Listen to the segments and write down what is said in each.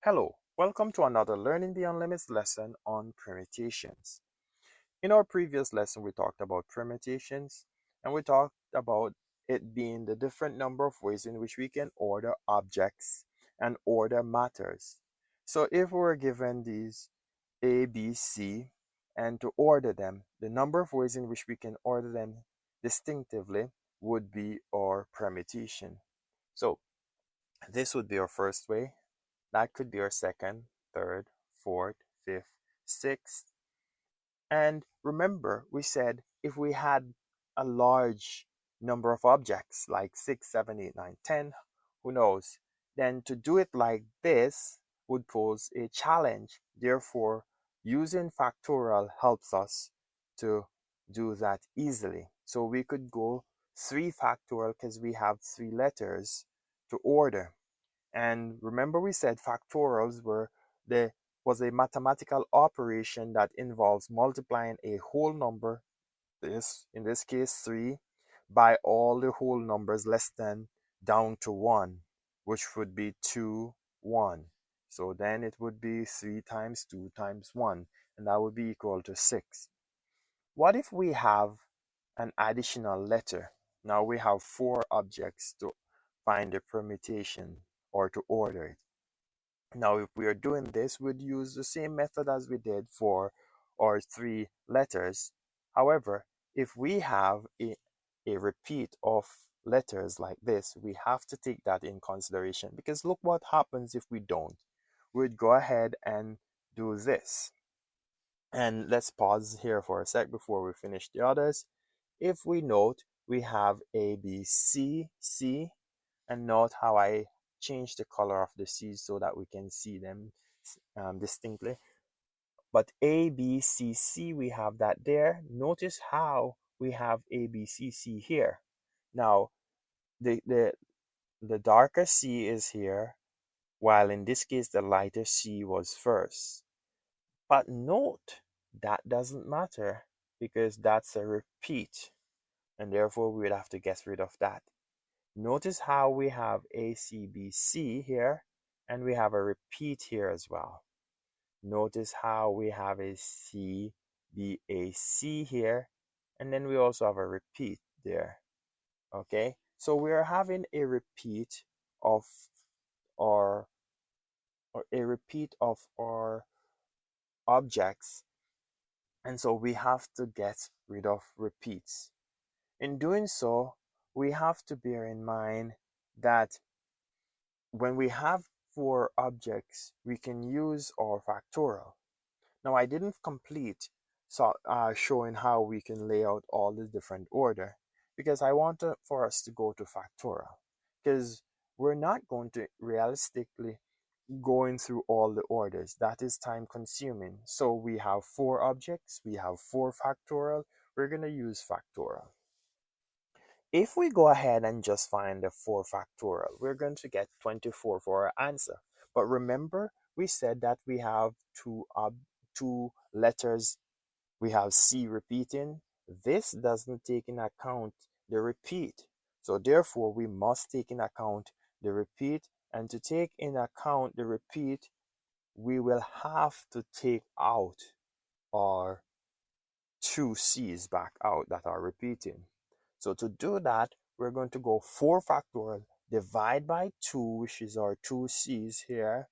Hello, welcome to another Learning Beyond Limits lesson on permutations. In our previous lesson, we talked about permutations and we talked about it being the different number of ways in which we can order objects and order matters. So if we're given these A, B, C, and to order them, the number of ways in which we can order them distinctively would be our permutation. So this would be our first way. That could be our second, third, fourth, fifth, sixth. And remember, we said if we had a large number of objects, like 6, 7, 8, 9, 10, who knows, then to do it like this would pose a challenge. Therefore, using factorial helps us to do that easily. So we could go 3 factorial because we have 3 letters to order. And remember we said factorials was a mathematical operation that involves multiplying a whole number, in this case 3, by all the whole numbers less than down to 1, which would be 2, 1. So then it would be 3 times 2 times 1, and that would be equal to 6. What if we have an additional letter? Now we have 4 objects to find the permutation or to order it. Now, if we are doing this, we'd use the same method as we did for our 3 letters. However, if we have a repeat of letters like this, we have to take that in consideration, because look what happens if we don't. We'd go ahead and do this. And let's pause here for a sec before we finish the others. If we note, we have A, B, C, C, and note how I change the color of the C's so that we can see them distinctly. But A, B, C, C, we have that there. Notice how we have A, B, C, C here. Now, the darker C is here, while in this case the lighter C was first. But note, that doesn't matter because that's a repeat, and therefore we would have to get rid of that. Notice how we have ACBC here, and we have a repeat here as well. Notice how we have a CBAC here, and then we also have a repeat there. Okay, so we are having a repeat of our objects, and so we have to get rid of repeats. In doing so, we have to bear in mind that when we have 4 objects, we can use our factorial. Now, I didn't complete showing how we can lay out all the different order, because I want for us to go to factorial, because we're not going to realistically going through all the orders. That is time consuming. So we have 4 objects, we have 4 factorial, we're going to use factorial. If we go ahead and just find the 4 factorial, we're going to get 24 for our answer. But remember, we said that we have two letters. We have C repeating. This doesn't take in account the repeat. So therefore, we must take in account the repeat. And to take in account the repeat, we will have to take out our 2 C's back out that are repeating. So to do that, we're going to go 4 factorial, divide by 2, which is our 2 C's here,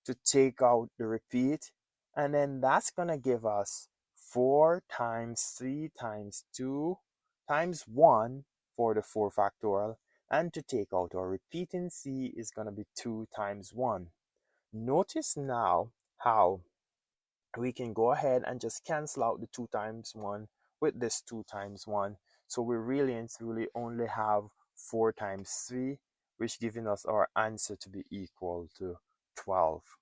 to take out the repeat. And then that's going to give us 4 times 3 times 2 times 1 for the 4 factorial. And to take out our repeating C is going to be 2 times 1. Notice now how we can go ahead and just cancel out the 2 times 1 with this 2 times 1. So we really and truly only have 4 times 3, which giving us our answer to be equal to 12.